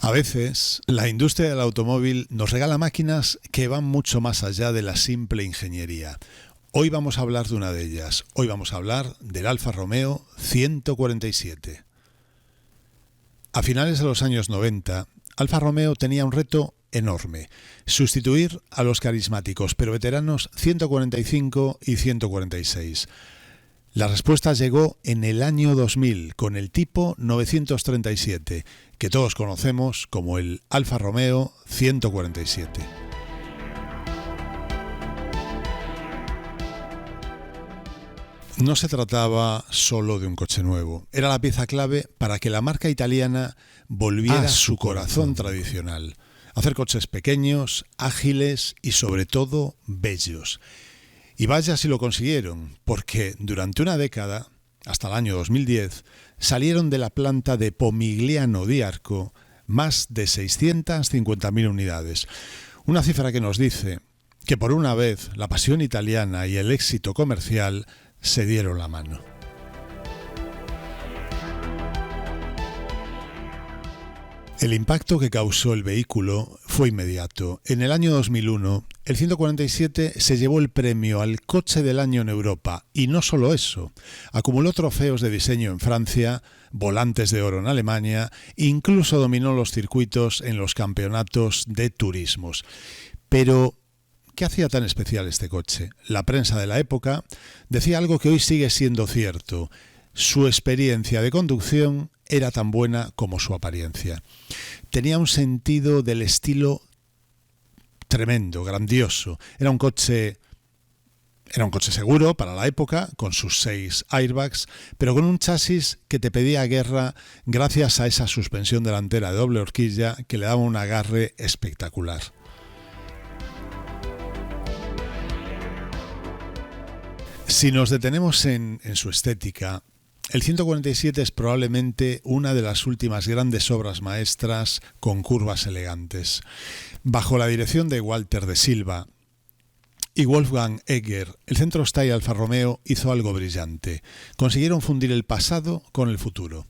A veces, la industria del automóvil nos regala máquinas que van mucho más allá de la simple ingeniería. Hoy vamos a hablar de una de ellas. Hoy vamos a hablar del Alfa Romeo 147. A finales de los años 90, Alfa Romeo tenía un reto enorme: sustituir a los carismáticos pero veteranos 145 y 146. La respuesta llegó en el año 2000 con el tipo 937, que todos conocemos como el Alfa Romeo 147. No se trataba solo de un coche nuevo, era la pieza clave para que la marca italiana volviera a su corazón tradicional: hacer coches pequeños, ágiles y sobre todo bellos. Y vaya si lo consiguieron, porque durante una década, hasta el año 2010, salieron de la planta de Pomigliano di Arco más de 650.000 unidades. Una cifra que nos dice que por una vez la pasión italiana y el éxito comercial se dieron la mano. El impacto que causó el vehículo fue inmediato. En el año 2001, el 147 se llevó el premio al coche del año en Europa. Y no solo eso, acumuló trofeos de diseño en Francia, volantes de oro en Alemania, incluso dominó los circuitos en los campeonatos de turismos. Pero ¿qué hacía tan especial este coche? La prensa de la época decía algo que hoy sigue siendo cierto: su experiencia de conducción era tan buena como su apariencia. Tenía un sentido del estilo tremendo, grandioso. Era un coche seguro para la época, con sus 6 airbags, pero con un chasis que te pedía guerra gracias a esa suspensión delantera de doble horquilla que le daba un agarre espectacular. Si nos detenemos en su estética, el 147 es probablemente una de las últimas grandes obras maestras con curvas elegantes. Bajo la dirección de Walter de Silva y Wolfgang Egger, el Centro Style Alfa Romeo hizo algo brillante. Consiguieron fundir el pasado con el futuro.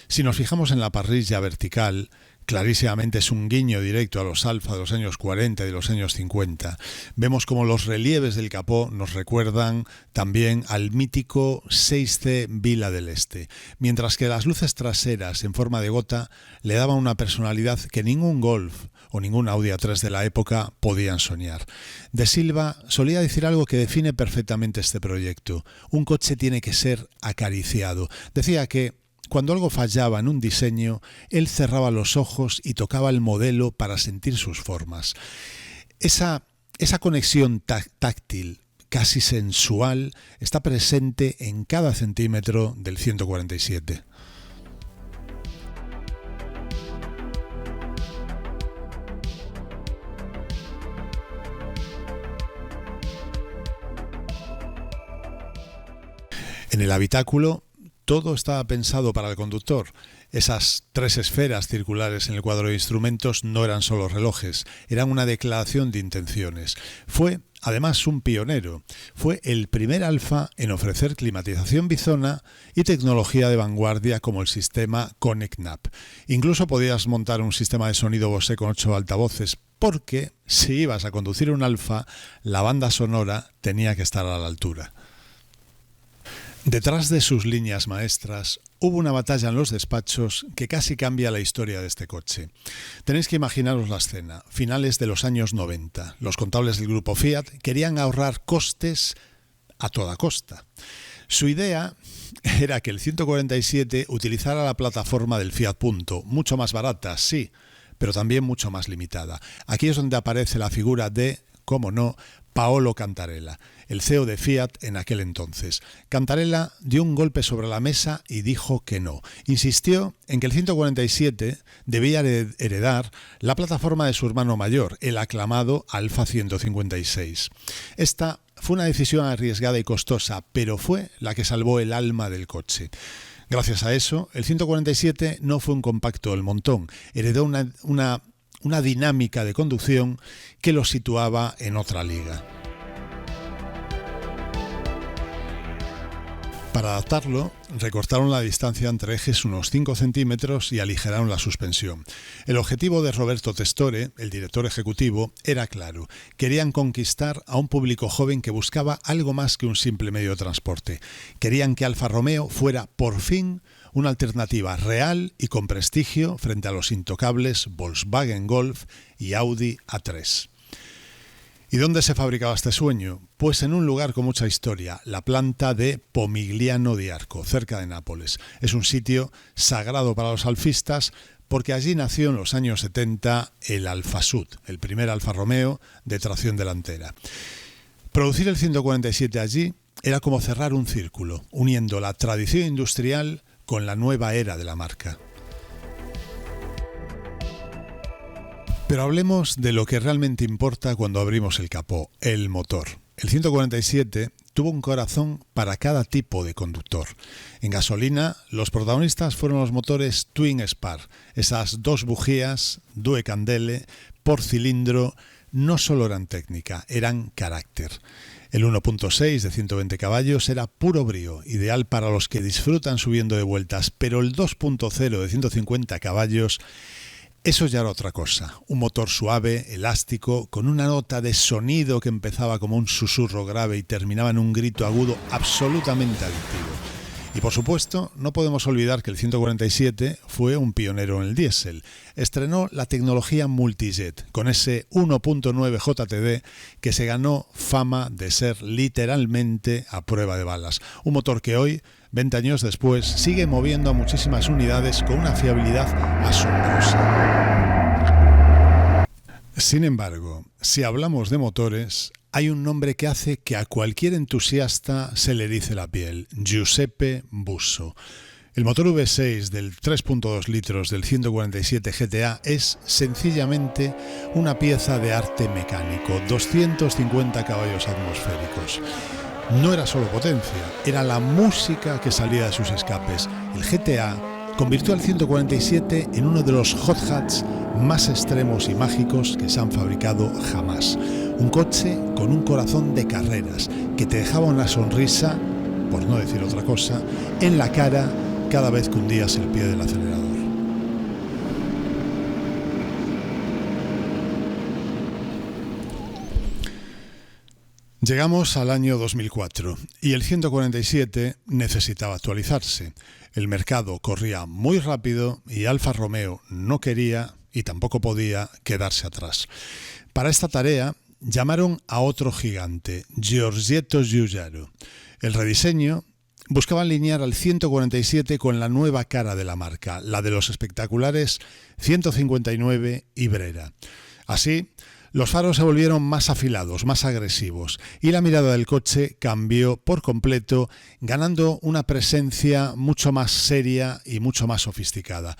Si nos fijamos en la parrilla vertical, clarísimamente es un guiño directo a los Alfa de los años 40 y de los años 50. Vemos como los relieves del capó nos recuerdan también al mítico 6C Vila del Este, mientras que las luces traseras en forma de gota le daban una personalidad que ningún Golf o ningún Audi A3 de la época podían soñar. De Silva solía decir algo que define perfectamente este proyecto: un coche tiene que ser acariciado. Decía que cuando algo fallaba en un diseño, él cerraba los ojos y tocaba el modelo para sentir sus formas. Esa conexión táctil, casi sensual, está presente en cada centímetro del 147. En el habitáculo, todo estaba pensado para el conductor. Esas 3 esferas circulares en el cuadro de instrumentos no eran solo relojes, eran una declaración de intenciones. Fue, además, un pionero. Fue el primer Alfa en ofrecer climatización bizona y tecnología de vanguardia como el sistema ConnectNav. Incluso podías montar un sistema de sonido Bose con 8 altavoces, porque si ibas a conducir un Alfa, la banda sonora tenía que estar a la altura. Detrás de sus líneas maestras hubo una batalla en los despachos que casi cambia la historia de este coche. Tenéis que imaginaros la escena: finales de los años 90. Los contables del grupo Fiat querían ahorrar costes a toda costa. Su idea era que el 147 utilizara la plataforma del Fiat Punto, mucho más barata, sí, pero también mucho más limitada. Aquí es donde aparece la figura de, cómo no, Paolo Cantarella, el CEO de Fiat en aquel entonces. Cantarella dio un golpe sobre la mesa y dijo que no. Insistió en que el 147 debía heredar la plataforma de su hermano mayor, el aclamado Alfa 156. Esta fue una decisión arriesgada y costosa, pero fue la que salvó el alma del coche. Gracias a eso, el 147 no fue un compacto del montón, heredó una dinámica de conducción que lo situaba en otra liga. Para adaptarlo, recortaron la distancia entre ejes unos 5 centímetros y aligeraron la suspensión. El objetivo de Roberto Testore, el director ejecutivo, era claro. Querían conquistar a un público joven que buscaba algo más que un simple medio de transporte. Querían que Alfa Romeo fuera, por fin, una alternativa real y con prestigio frente a los intocables Volkswagen Golf y Audi A3. ¿Y dónde se fabricaba este sueño? Pues en un lugar con mucha historia, la planta de Pomigliano di Arco, cerca de Nápoles. Es un sitio sagrado para los alfistas porque allí nació en los años 70 el Alfa Sud, el primer Alfa Romeo de tracción delantera. Producir el 147 allí era como cerrar un círculo, uniendo la tradición industrial con la nueva era de la marca. Pero hablemos de lo que realmente importa cuando abrimos el capó, el motor. El 147 tuvo un corazón para cada tipo de conductor. En gasolina, los protagonistas fueron los motores Twin Spark, esas dos bujías, due candele, por cilindro, no solo eran técnica, eran carácter. El 1.6 de 120 caballos era puro brío, ideal para los que disfrutan subiendo de vueltas, pero el 2.0 de 150 caballos, eso ya era otra cosa, un motor suave, elástico, con una nota de sonido que empezaba como un susurro grave y terminaba en un grito agudo absolutamente adictivo. Y por supuesto, no podemos olvidar que el 147 fue un pionero en el diésel. Estrenó la tecnología Multijet, con ese 1.9 JTD que se ganó fama de ser literalmente a prueba de balas. Un motor que hoy, 20 años después, sigue moviendo a muchísimas unidades con una fiabilidad asombrosa. Sin embargo, si hablamos de motores, hay un nombre que hace que a cualquier entusiasta se le erice la piel: Giuseppe Busso. El motor V6 del 3.2 litros del 147 GTA es sencillamente una pieza de arte mecánico, 250 caballos atmosféricos. No era solo potencia, era la música que salía de sus escapes. El GTA convirtió al 147 en uno de los hot hats más extremos y mágicos que se han fabricado jamás. Un coche con un corazón de carreras que te dejaba una sonrisa, por no decir otra cosa, en la cara cada vez que hundías el pie del acelerador. Llegamos al año 2004 y el 147 necesitaba actualizarse. El mercado corría muy rápido y Alfa Romeo no quería y tampoco podía quedarse atrás. Para esta tarea llamaron a otro gigante, Giorgetto Giugiaro. El rediseño buscaba alinear al 147 con la nueva cara de la marca, la de los espectaculares 159 y Brera. Así, los faros se volvieron más afilados, más agresivos, y la mirada del coche cambió por completo, ganando una presencia mucho más seria y mucho más sofisticada.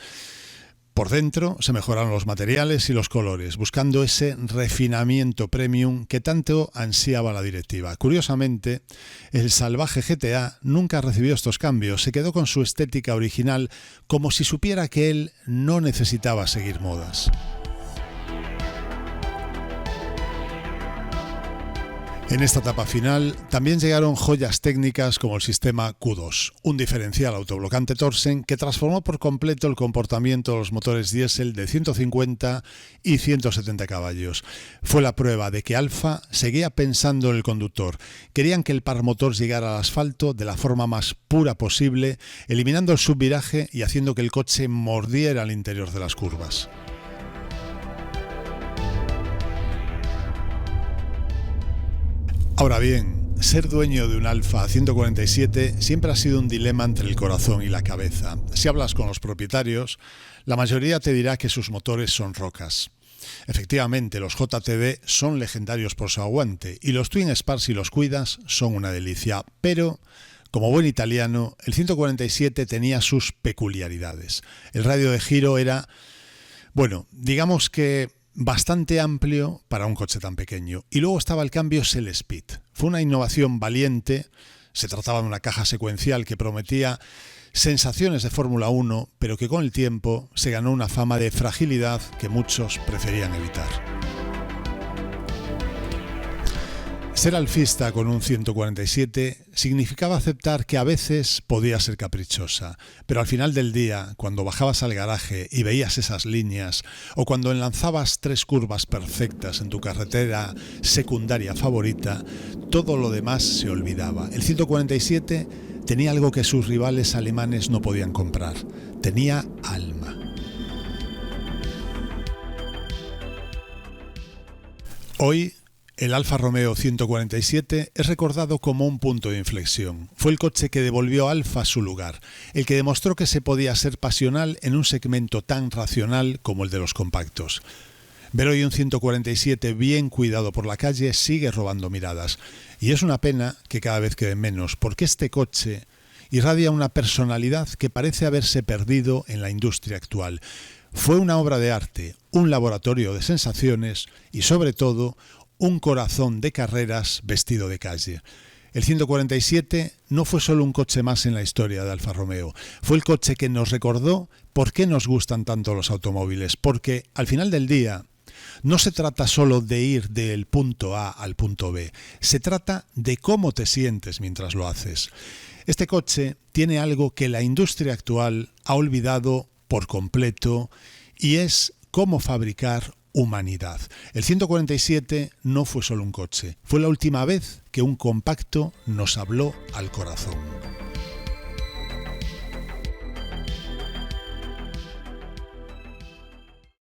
Por dentro se mejoraron los materiales y los colores, buscando ese refinamiento premium que tanto ansiaba la directiva. Curiosamente, el salvaje GTA nunca recibió estos cambios, se quedó con su estética original como si supiera que él no necesitaba seguir modas. En esta etapa final también llegaron joyas técnicas como el sistema Q2, un diferencial autoblocante Torsen que transformó por completo el comportamiento de los motores diésel de 150 y 170 caballos. Fue la prueba de que Alfa seguía pensando en el conductor. Querían que el par motor llegara al asfalto de la forma más pura posible, eliminando el subviraje y haciendo que el coche mordiera al interior de las curvas. Ahora bien, ser dueño de un Alfa 147 siempre ha sido un dilema entre el corazón y la cabeza. Si hablas con los propietarios, la mayoría te dirá que sus motores son rocas. Efectivamente, los JTD son legendarios por su aguante y los Twin Spark, si los cuidas, son una delicia. Pero, como buen italiano, el 147 tenía sus peculiaridades. El radio de giro era, digamos que bastante amplio para un coche tan pequeño. Y luego estaba el cambio Cell Speed. Fue una innovación valiente. Se trataba de una caja secuencial que prometía sensaciones de Fórmula 1, pero que con el tiempo se ganó una fama de fragilidad que muchos preferían evitar. Ser alfista con un 147 significaba aceptar que a veces podía ser caprichosa, pero al final del día, cuando bajabas al garaje y veías esas líneas, o cuando enlazabas 3 curvas perfectas en tu carretera secundaria favorita, todo lo demás se olvidaba. El 147 tenía algo que sus rivales alemanes no podían comprar. Tenía alma. Hoy, el Alfa Romeo 147 es recordado como un punto de inflexión. Fue el coche que devolvió a Alfa su lugar, el que demostró que se podía ser pasional en un segmento tan racional como el de los compactos. Ver hoy un 147 bien cuidado por la calle sigue robando miradas, y es una pena que cada vez quede menos, porque este coche irradia una personalidad que parece haberse perdido en la industria actual. Fue una obra de arte, un laboratorio de sensaciones y, sobre todo, un corazón de carreras vestido de calle. El 147 no fue solo un coche más en la historia de Alfa Romeo, fue el coche que nos recordó por qué nos gustan tanto los automóviles, porque al final del día no se trata solo de ir del punto A al punto B, se trata de cómo te sientes mientras lo haces. Este coche tiene algo que la industria actual ha olvidado por completo y es cómo fabricar humanidad. El 147 no fue solo un coche, fue la última vez que un compacto nos habló al corazón.